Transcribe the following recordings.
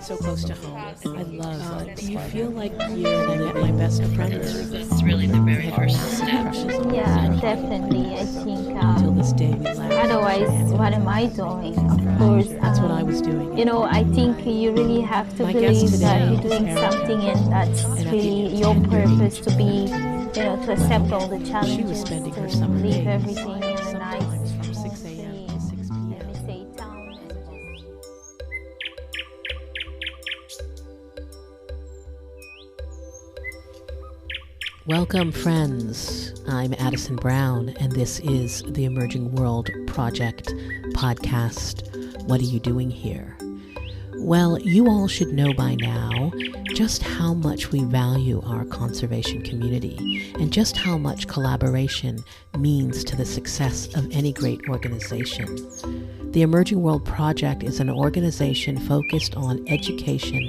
so close to home. I love. Do you feel like you and I met my best friend? This is really the very first step. Yeah, definitely. I think Until this day we laugh. otherwise, what am I doing? Of course, That's what I was doing. you know, I think you really have to My guest believe today that you're is doing Erfan. something and that's And at really the your end, purpose to be, you know, to accept all the challenges, She was spending her to summer leave days, everything in a sometimes nice, from 6 a.m. to 6 p.m. let me say, town and just... Welcome, friends. I'm Addison Brown, and this is the Emerging World Project podcast. What are you doing here? Well, you all should know by now just how much we value our conservation community and just how much collaboration means to the success of any great organization. The Emerging World Project is an organization focused on education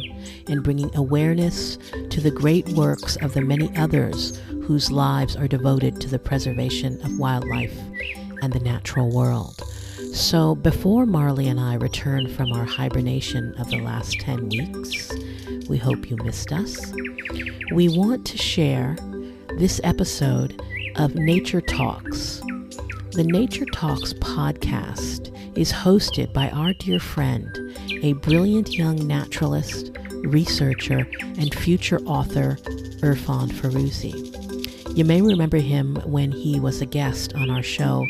and bringing awareness to the great works of the many others whose lives are devoted to the preservation of wildlife and the natural world. So before Marley and I return from our hibernation of the last 10 weeks, we hope you missed us, we want to share this episode of Nature Talks. The Nature Talks podcast is hosted by our dear friend, a brilliant young naturalist, researcher, and future author, Erfan Firouzi. You may remember him when he was a guest on our show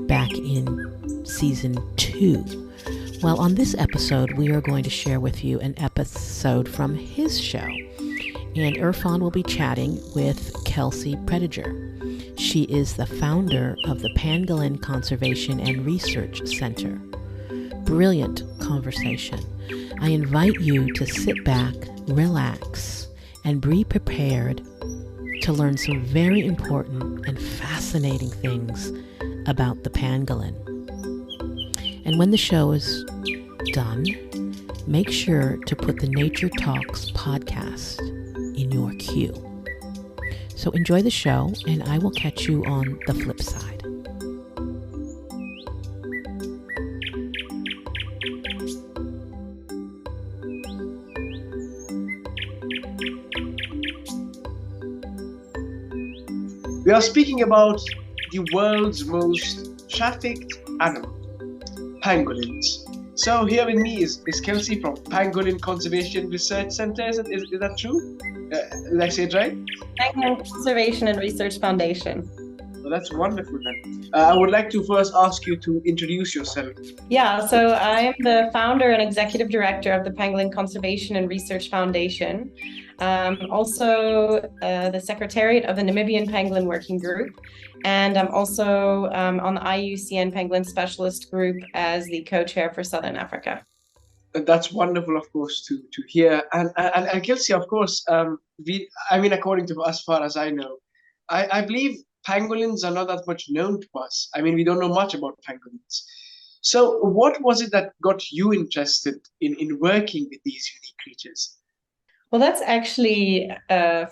back in season 2. Well, on this episode, we are going to share with you an episode from his show. And Erfan will be chatting with Kelsey Prediger. She is the founder of the Pangolin Conservation and Research Center. Brilliant conversation. I invite you to sit back, relax, and be prepared to learn some very important and fascinating things about the pangolin. And when the show is done, make sure to put the Nature Talks podcast in your queue. So enjoy the show, and I will catch you on the flip side. We are speaking about the world's most trafficked animal, pangolins. So here with me is Kelsey from Pangolin Conservation Research Center. Is that true? Did I say it right? Pangolin Conservation and Research Foundation. Well, that's wonderful then. I would like to first ask you to introduce yourself. Yeah, so I'm the founder and executive director of the Pangolin Conservation and Research Foundation. Also the secretariat of the Namibian Pangolin Working Group. And I'm also on the IUCN Pangolin Specialist Group as the co-chair for Southern Africa. That's wonderful, of course, to hear. And Kelsey, of course, according to as far as I know, I believe pangolins are not that much known to us. I mean, we don't know much about pangolins. So what was it that got you interested in working with these unique creatures? Well, that's actually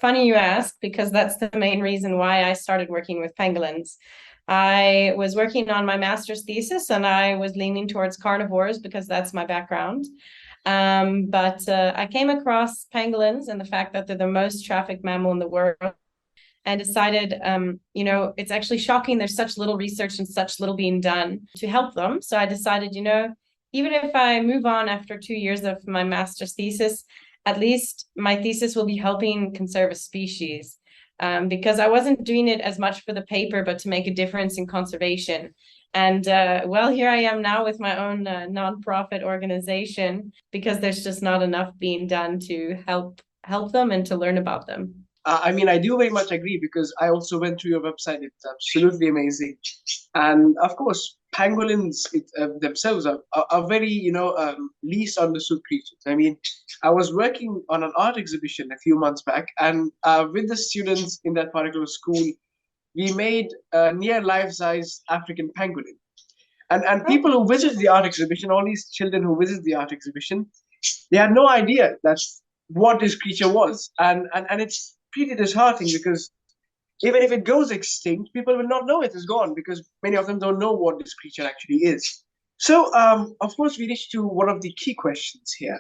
funny you ask, because that's the main reason why I started working with pangolins. I was working on my master's thesis and I was leaning towards carnivores because that's my background. But I came across pangolins and the fact that they're the most trafficked mammal in the world, and decided, it's actually shocking. There's such little research and such little being done to help them. So I decided, even if I move on after 2 years of my master's thesis, at least my thesis will be helping conserve a species, because I wasn't doing it as much for the paper, but to make a difference in conservation. And here I am now with my own nonprofit organization, because there's just not enough being done to help them and to learn about them. I do very much agree, because I also went through your website. It's absolutely amazing. And of course, pangolins themselves are very, least understood creatures. I mean, I was working on an art exhibition a few months back, and with the students in that particular school, we made a near life-size African pangolin. And people who visit the art exhibition, all these children who visit the art exhibition, they had no idea that's what this creature was. And it's pretty disheartening, because even if it goes extinct, people will not know it is gone, because many of them don't know what this creature actually is. So, of course, we reach to one of the key questions here.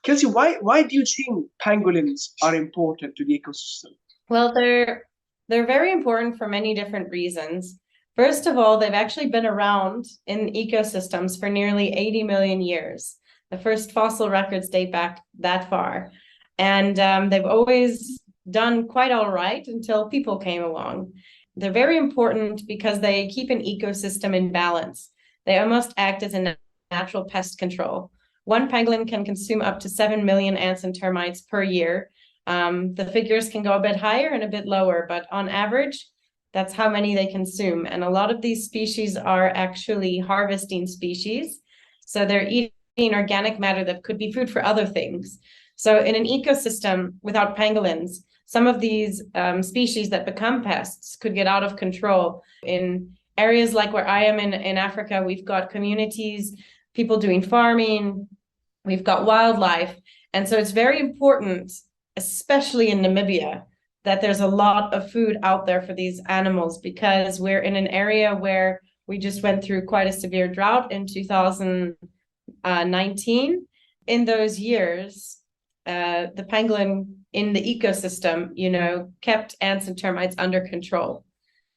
Kelsey, why do you think pangolins are important to the ecosystem? Well, they're very important for many different reasons. First of all, they've actually been around in ecosystems for nearly 80 million years. The first fossil records date back that far. And they've always done quite all right until people came along. They're very important because they keep an ecosystem in balance. They almost act as a natural pest control. One pangolin can consume up to 7 million ants and termites per year. The figures can go a bit higher and a bit lower, but on average, that's how many they consume. And a lot of these species are actually harvesting species. So they're eating organic matter that could be food for other things. So in an ecosystem without pangolins, some of these species that become pests could get out of control. In areas like where I am in Africa, we've got communities, people doing farming, we've got wildlife. And so it's very important, especially in Namibia, that there's a lot of food out there for these animals, because we're in an area where we just went through quite a severe drought in 2019. In those years, the pangolin in the ecosystem, kept ants and termites under control.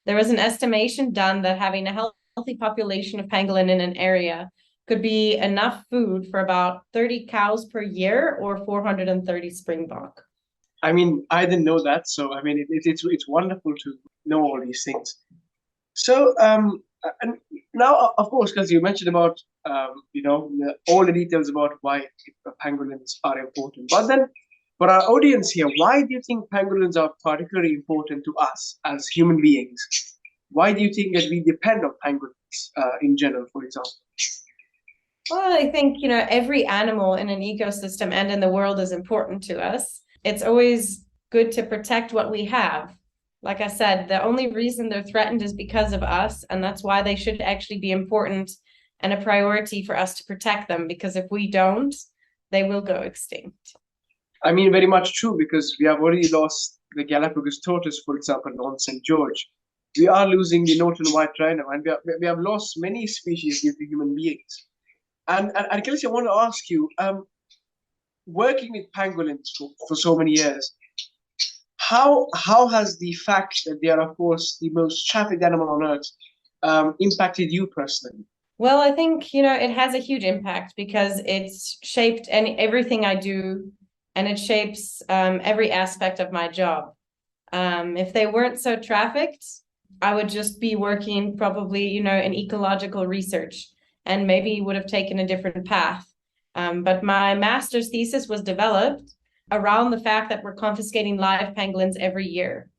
There was an estimation done that having a healthy population of pangolin in an area could be enough food for about 30 cows per year or 430 springbok. I mean, I didn't know that, so I mean, it's wonderful to know all these things. So, and now, of course, because you mentioned about all the details about why pangolins are important, but then for our audience here, why do you think pangolins are particularly important to us as human beings? Why do you think that we depend on pangolins in general, for example? Well, I think, every animal in an ecosystem and in the world is important to us. It's always good to protect what we have. Like I said, the only reason they're threatened is because of us, and that's why they should actually be important and a priority for us to protect them, because if we don't, they will go extinct. I mean, very much true, because we have already lost the Galapagos tortoise, for example, on St. George. We are losing the northern white rhino, and we have lost many species due to human beings. And Kelsey, I want to ask you, working with pangolins for so many years, how has the fact that they are, of course, the most trafficked animal on earth impacted you personally? Well, I think, it has a huge impact because it's shaped everything I do, and it shapes every aspect of my job. If they weren't so trafficked, I would just be working probably, in ecological research, and maybe would have taken a different path. But my master's thesis was developed around the fact that we're confiscating live pangolins every year.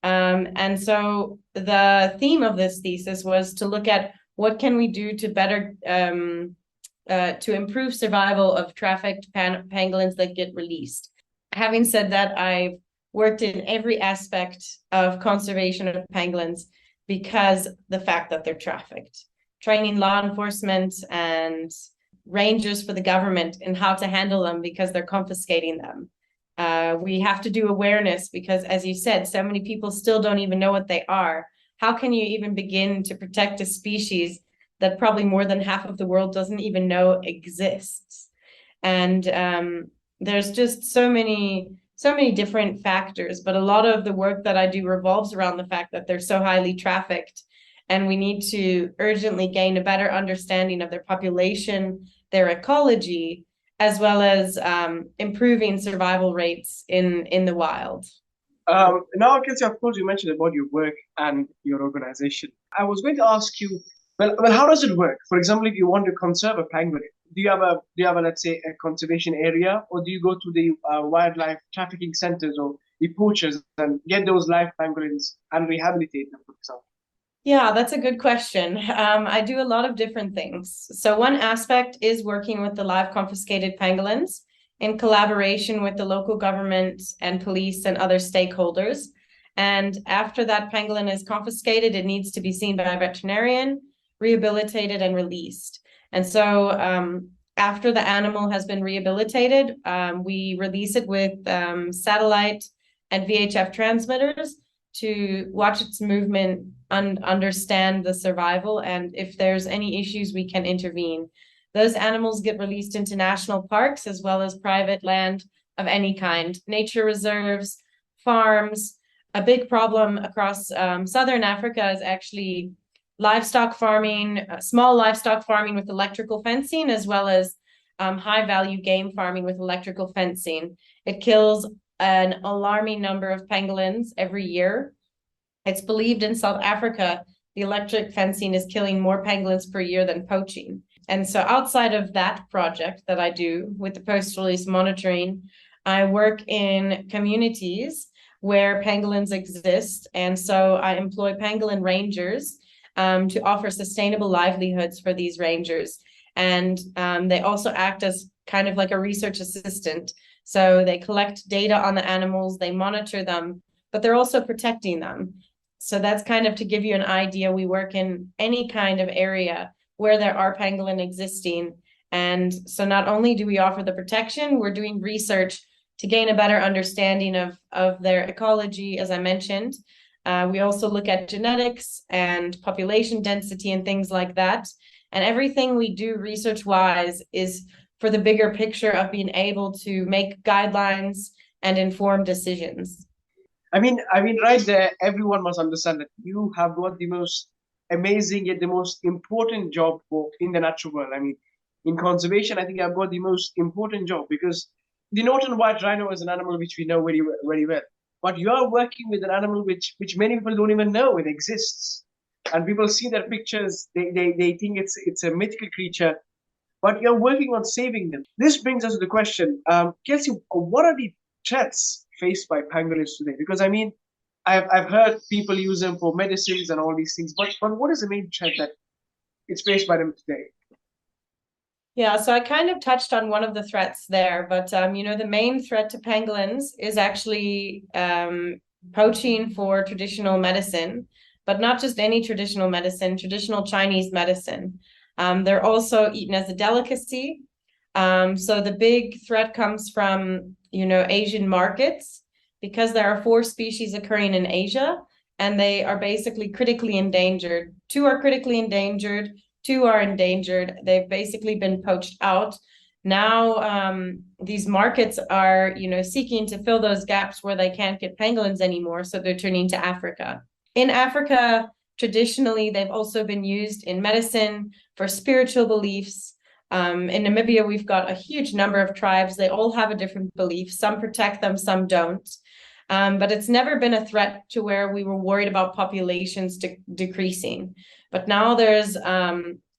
And so the theme of this thesis was to look at what can we do to better, to improve survival of trafficked pangolins that get released. Having said that, I've worked in every aspect of conservation of pangolins because the fact that they're trafficked. Training law enforcement and rangers for the government in how to handle them because they're confiscating them. We have to do awareness because, as you said, so many people still don't even know what they are. How can you even begin to protect a species that probably more than half of the world doesn't even know exists? And there's just so many different factors, but a lot of the work that I do revolves around the fact that they're so highly trafficked. And we need to urgently gain a better understanding of their population, their ecology, as well as improving survival rates in the wild. Now, Kelsey, of course, you mentioned about your work and your organization. I was going to ask you, well, how does it work? For example, if you want to conserve a pangolin, do you have a let's say a conservation area, or do you go to the wildlife trafficking centers or the poachers and get those live pangolins and rehabilitate them, for example? Yeah, that's a good question. I do a lot of different things. So one aspect is working with the live confiscated pangolins in collaboration with the local government and police and other stakeholders. And after that pangolin is confiscated, it needs to be seen by a veterinarian, rehabilitated, and released. And so after the animal has been rehabilitated, we release it with satellite and VHF transmitters to watch its movement and understand the survival. And if there's any issues, we can intervene. those animals get released into national parks as well as private land of any kind, nature reserves, farms. A big problem across southern Africa is actually livestock farming, small livestock farming with electrical fencing, as well as high value game farming with electrical fencing. It kills an alarming number of pangolins every year. It's believed in South Africa, the electric fencing is killing more pangolins per year than poaching. And so outside of that project that I do with the post-release monitoring, I work in communities where pangolins exist. And so I employ pangolin rangers to offer sustainable livelihoods for these rangers. And they also act as kind of like a research assistant. So they collect data on the animals, they monitor them, but they're also protecting them. So that's kind of to give you an idea. We work in any kind of area where there are pangolin existing. And so not only do we offer the protection, we're doing research to gain a better understanding of their ecology, as I mentioned. We also look at genetics and population density and things like that. And everything we do research-wise is for the bigger picture of being able to make guidelines and inform decisions. I mean, right there, everyone must understand that you have got the most amazing yet the most important job in the natural world. I mean, in conservation, I think I've got the most important job because the northern white rhino is an animal which we know very, very well. But you are working with an animal which many people don't even know it exists. And people see their pictures, they think it's a mythical creature, but you're working on saving them. This brings us to the question, Kelsey, what are the threats faced by pangolins today? Because I mean, I've heard people use them for medicines and all these things, but what is the main threat that it's faced by them today? Yeah, so I kind of touched on one of the threats there, but you know, the main threat to pangolins is actually poaching for traditional medicine, but not just any traditional medicine, traditional Chinese medicine. They're also eaten as a delicacy. So the big threat comes from, you know, Asian markets, because there are 4 species occurring in Asia, and they are basically critically endangered. 2 are critically endangered, 2 are endangered. They've basically been poached out. Now, these markets are, you know, seeking to fill those gaps where they can't get pangolins anymore, so they're turning to Africa. In Africa, traditionally, they've also been used in medicine for spiritual beliefs. In Namibia, we've got a huge number of tribes. They all have a different belief. Some protect them, some don't. But it's never been a threat to where we were worried about populations decreasing. But now there's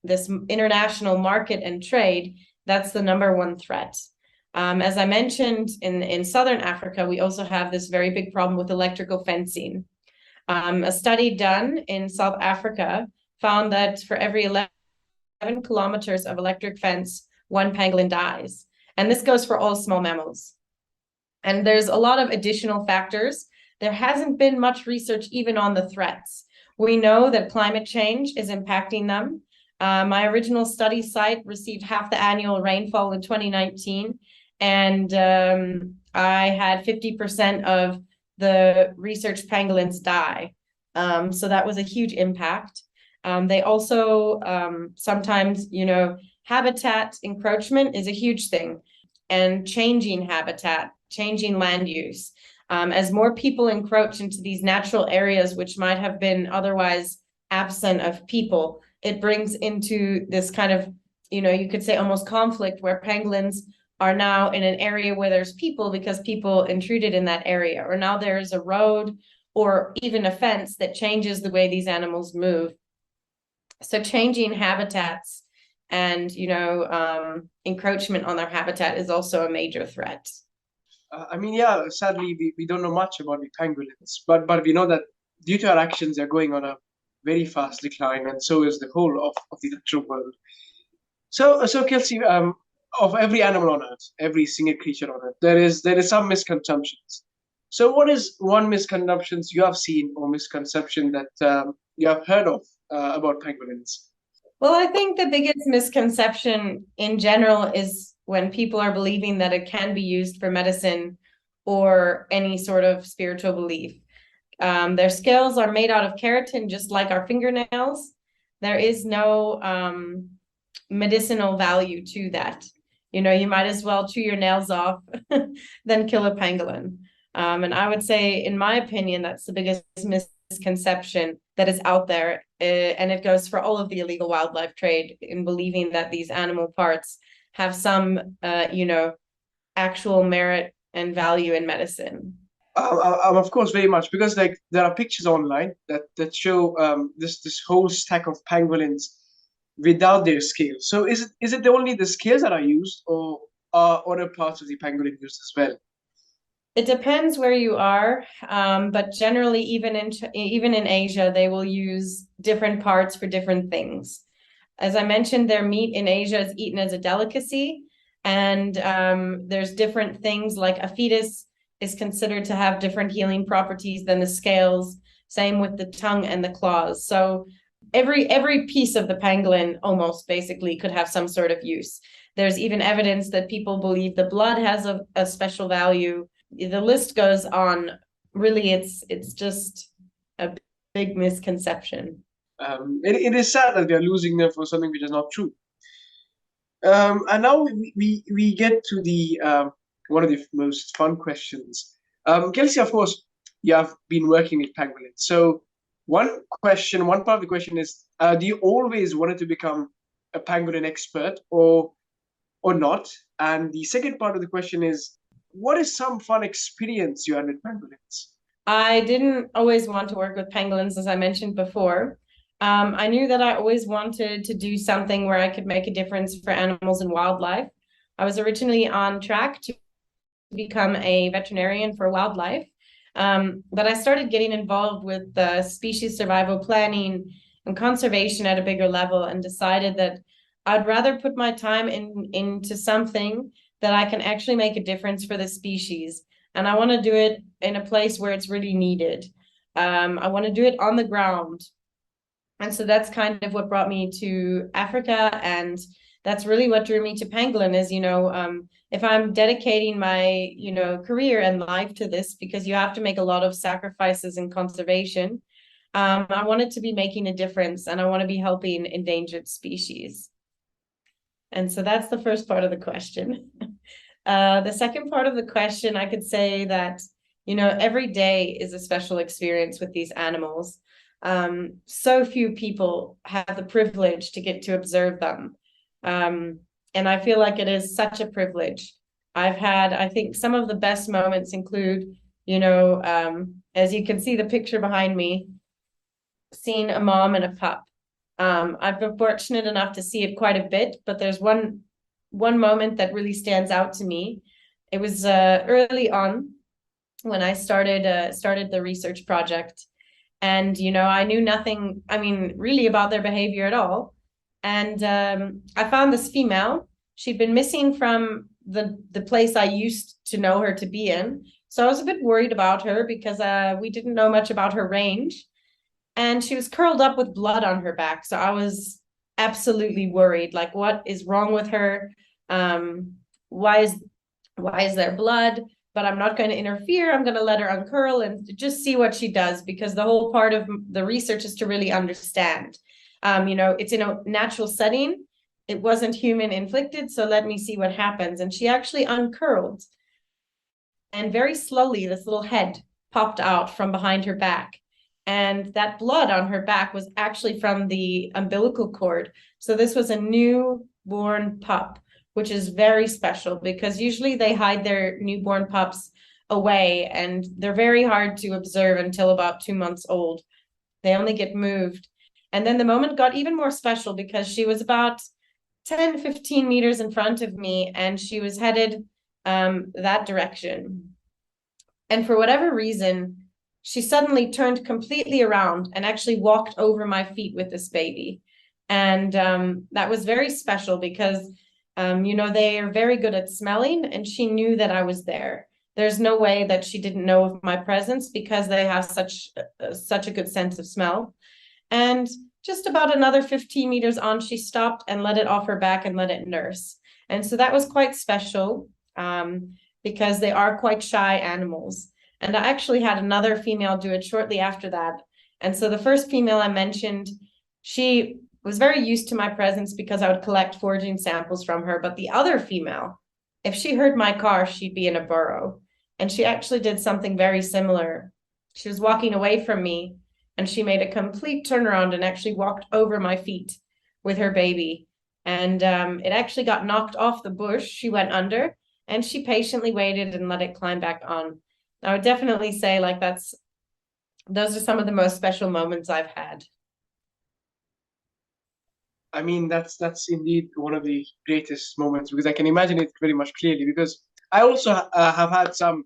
this international market and trade. That's the #1 threat. As I mentioned, in Southern Africa, we also have this very big problem with electrical fencing. A study done in South Africa found that for every 11 kilometers of electric fence, 1 pangolin dies. And this goes for all small mammals. And there's a lot of additional factors. There hasn't been much research even on the threats. We know that climate change is impacting them. My original study site received half the annual rainfall in 2019, and I had 50% of the research pangolins die. So that was a huge impact. They also sometimes, you know, habitat encroachment is a huge thing, and changing habitat, changing land use. As more people encroach into these natural areas, which might have been otherwise absent of people, it brings into this kind of, you know, you could say almost conflict, where pangolins are now in an area where there's people because people intruded in that area, or now there's a road or even a fence that changes the way these animals move. So changing habitats and, you know, encroachment on their habitat is also a major threat. I mean, yeah, sadly, we don't know much about the pangolins, but we know that due to our actions, they're going on a very fast decline, and so is the whole of the natural world. So Kelsey, of every animal on Earth, every single creature on Earth, there is some misconceptions. So what is one misconception you have seen or misconception that you have heard of about pangolins? Well, I think the biggest misconception in general is when people are believing that it can be used for medicine or any sort of spiritual belief. Their scales are made out of keratin, just like our fingernails. There is no medicinal value to that. You might as well chew your nails off than kill a pangolin. And I would say, in my opinion, that's the biggest misconception that is out there. And it goes for all of the illegal wildlife trade, in believing that these animal parts have some, actual merit and value in medicine. Of course, very much, because like there are pictures online that show this whole stack of pangolins without their scales. So is it only the scales that are used, or are other parts of the pangolin used as well? It depends where you are, but generally, even in Asia, they will use different parts for different things. As I mentioned, their meat in Asia is eaten as a delicacy, and there's different things, like a fetus is considered to have different healing properties than the scales. Same with the tongue and the claws. So every piece of the pangolin almost basically could have some sort of use. There's even evidence that people believe the blood has a special value. The list goes on. Really, it's just a big misconception. It is sad that we are losing them for something which is not true. And now we get to the one of the most fun questions. Kelsey, of course, you have been working with pangolins. So one part of the question is, do you always wanted to become a pangolin expert, or not? And the second part of the question is, what is some fun experience you had with pangolins? I didn't always want to work with pangolins, as I mentioned before. I knew that I always wanted to do something where I could make a difference for animals and wildlife. I was originally on track to become a veterinarian for wildlife, but I started getting involved with the species survival planning and conservation at a bigger level, and decided that I'd rather put my time into something that I can actually make a difference for the species. And I want to do it in a place where it's really needed. I want to do it on the ground. And so that's kind of what brought me to Africa. And that's really what drew me to pangolin is, if I'm dedicating my, career and life to this, because you have to make a lot of sacrifices in conservation, I wanted to be making a difference, and I want to be helping endangered species. And so that's the first part of the question. The second part of the question, I could say that, every day is a special experience with these animals. So few people have the privilege to get to observe them. And I feel like it is such a privilege. I've had, I think, some of the best moments include, as you can see the picture behind me, seeing a mom and a pup. I've been fortunate enough to see it quite a bit, but there's one moment that really stands out to me. It was early on when I started the research project, and I knew nothing, really about their behavior at all. And I found this female. She'd been missing from the place I used to know her to be in. So I was a bit worried about her, because we didn't know much about her range. And she was curled up with blood on her back. So I was absolutely worried. Like, what is wrong with her? Why is there blood? But I'm not going to interfere. I'm going to let her uncurl and just see what she does, because the whole part of the research is to really understand. It's in a natural setting. It wasn't human inflicted. So let me see what happens. And she actually uncurled. And very slowly, this little head popped out from behind her back. And that blood on her back was actually from the umbilical cord. So this was a newborn pup, which is very special, because usually they hide their newborn pups away, and they're very hard to observe until about 2 months old. They only get moved. And then the moment got even more special, because she was about 10, 15 meters in front of me, and she was headed that direction. And for whatever reason, she suddenly turned completely around and actually walked over my feet with this baby. And that was very special, because, they are very good at smelling, and she knew that I was there. There's no way that she didn't know of my presence, because they have such a good sense of smell. And just about another 15 meters on, she stopped and let it off her back and let it nurse. And so that was quite special, because they are quite shy animals. And I actually had another female do it shortly after that. And so the first female I mentioned, she was very used to my presence because I would collect foraging samples from her. But the other female, if she heard my car, she'd be in a burrow. And she actually did something very similar. She was walking away from me and she made a complete turnaround and actually walked over my feet with her baby. And it actually got knocked off the bush. She went under and she patiently waited and let it climb back on. I would definitely say like those are some of the most special moments I've had. I mean, that's indeed one of the greatest moments, because I can imagine it very much clearly, because I also have had some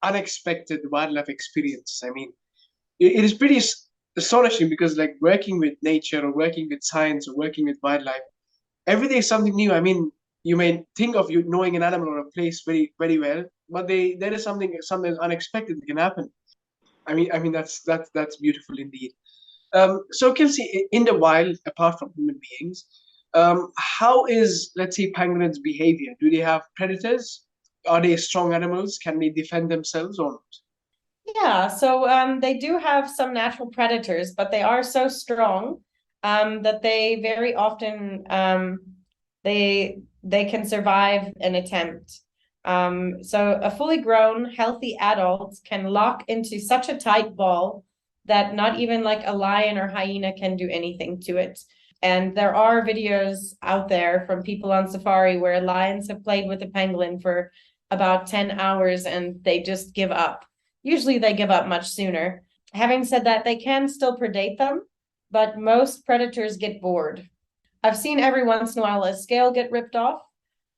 unexpected wildlife experiences. I mean, it is pretty astonishing, because like working with nature or working with science or working with wildlife, every day is something new. I mean, you may think of you knowing an animal or a place very, very well, but there is something unexpected that can happen. I mean that's beautiful indeed. So Kelsey, in the wild, apart from human beings, how is, let's say, pangolins' behavior? Do they have predators? Are they strong animals? Can they defend themselves or not? Yeah, so they do have some natural predators, but they are so strong that they very often they can survive an attempt. So a fully grown, healthy adult can lock into such a tight ball that not even like a lion or hyena can do anything to it. And there are videos out there from people on safari where lions have played with a pangolin for about 10 hours and they just give up. Usually they give up much sooner. Having said that, they can still predate them, but most predators get bored. I've seen every once in a while a scale get ripped off,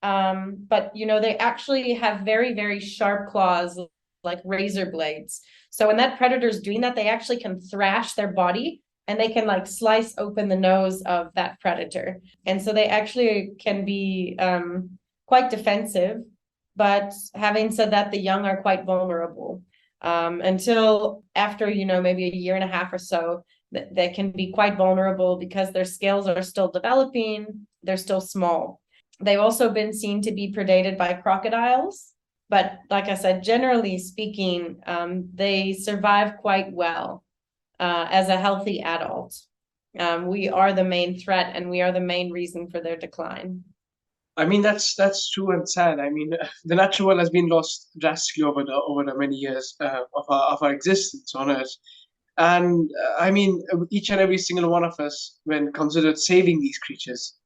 but they actually have very, very sharp claws, like razor blades. So when that predator is doing that, they actually can thrash their body and they can like slice open the nose of that predator. And so they actually can be quite defensive. But having said that, the young are quite vulnerable until after, maybe a year and a half or so, they can be quite vulnerable because their scales are still developing. They're still small. They've also been seen to be predated by crocodiles. But like I said, generally speaking, they survive quite well as a healthy adult. We are the main threat and we are the main reason for their decline. I mean, that's true and sad. I mean, the natural world has been lost drastically over the many years of our existence on Earth. And I mean, each and every single one of us, when considered saving these creatures,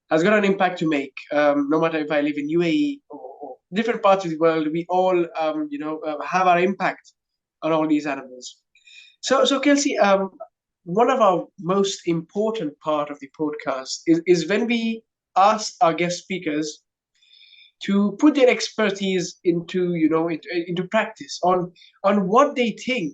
has got an impact to make. No matter if I live in UAE or different parts of the world, we all, have our impact on all these animals. So Kelsey, one of our most important part of the podcast is when we ask our guest speakers to put their expertise into practice on what they think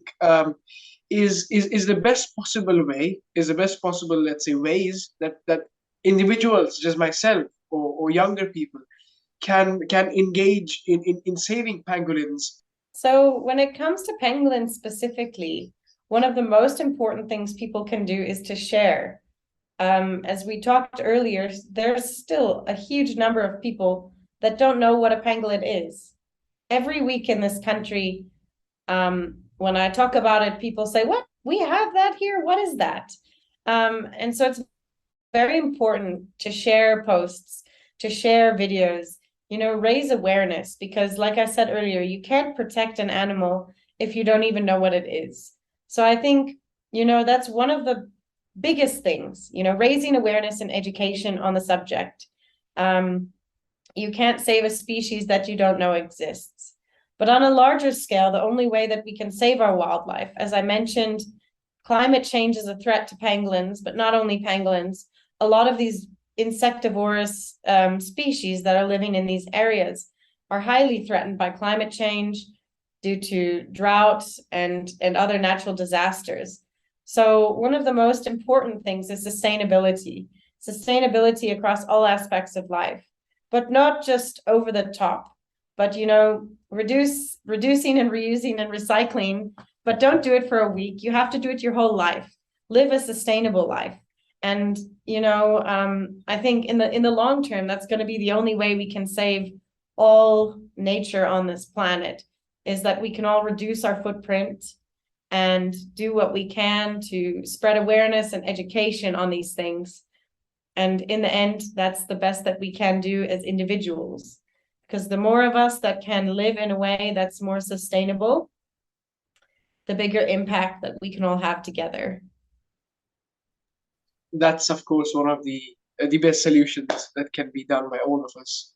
is the best possible way, is the best possible, let's say, ways that individuals such as myself or younger people can engage in saving pangolins. So when it comes to pangolins specifically, one of the most important things people can do is to share. As we talked earlier, there's still a huge number of people that don't know what a pangolin is. Every week in this country, when I talk about it, people say, "What? We have that here? What is that?" And so it's very important to share posts, to share videos, raise awareness, because like I said earlier, you can't protect an animal if you don't even know what it is. So I think, that's one of the biggest things, raising awareness and education on the subject. You can't save a species that you don't know exists. But on a larger scale, the only way that we can save our wildlife, as I mentioned, climate change is a threat to pangolins, but not only pangolins. A lot of these insectivorous species that are living in these areas are highly threatened by climate change due to droughts and other natural disasters. So one of the most important things is sustainability across all aspects of life, but not just over the top, but, reducing and reusing and recycling, but don't do it for a week. You have to do it your whole life. Live a sustainable life. And, I think in the long term, that's going to be the only way we can save all nature on this planet, is that we can all reduce our footprint and do what we can to spread awareness and education on these things And in the end, that's the best that we can do as individuals. Because the more of us that can live in a way that's more sustainable, the bigger impact that we can all have together. That's, of course, one of the best solutions that can be done by all of us.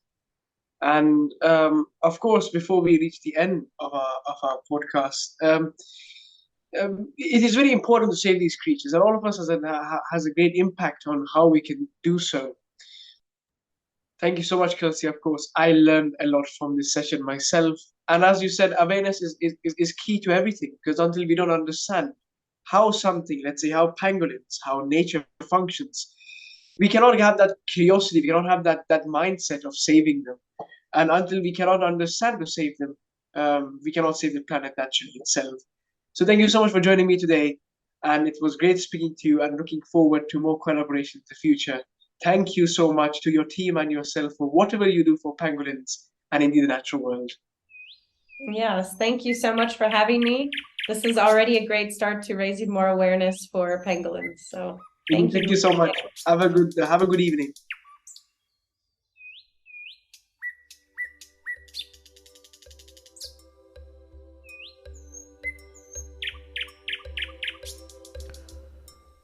And of course, before we reach the end of our podcast, it is very important to save these creatures, and all of us has a great impact on how we can do so. Thank you so much, Kelsey. Of course, I learned a lot from this session myself. And as you said, awareness is key to everything, because until we don't understand how something, let's say how pangolins, how nature functions, we cannot have that curiosity, we cannot have that mindset of saving them. And until we cannot understand to save them, we cannot save the planet naturally itself. So thank you so much for joining me today. And it was great speaking to you, and looking forward to more collaboration in the future. Thank you so much to your team and yourself for whatever you do for pangolins and indeed the natural world. Yes, thank you so much for having me. This is already a great start to raising more awareness for pangolins. So thank you so much. Have a good evening.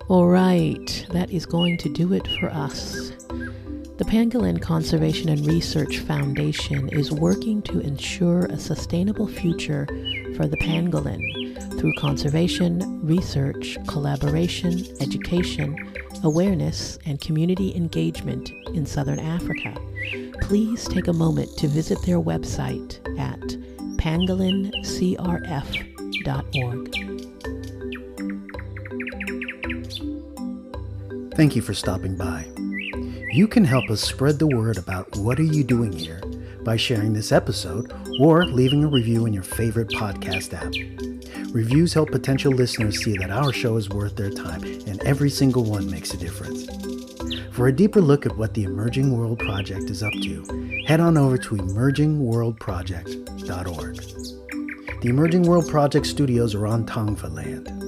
All right, that is going to do it for us. The Pangolin Conservation and Research Foundation is working to ensure a sustainable future for the pangolin through conservation, research, collaboration, education, awareness, and community engagement in Southern Africa. Please take a moment to visit their website at pangolincrf.org. Thank you for stopping by. You can help us spread the word about What Are You Doing Here by sharing this episode or leaving a review in your favorite podcast app. Reviews help potential listeners see that our show is worth their time, and every single one makes a difference. For a deeper look at what the Emerging World Project is up to, head on over to emergingworldproject.org. The Emerging World Project studios are on Tongva land.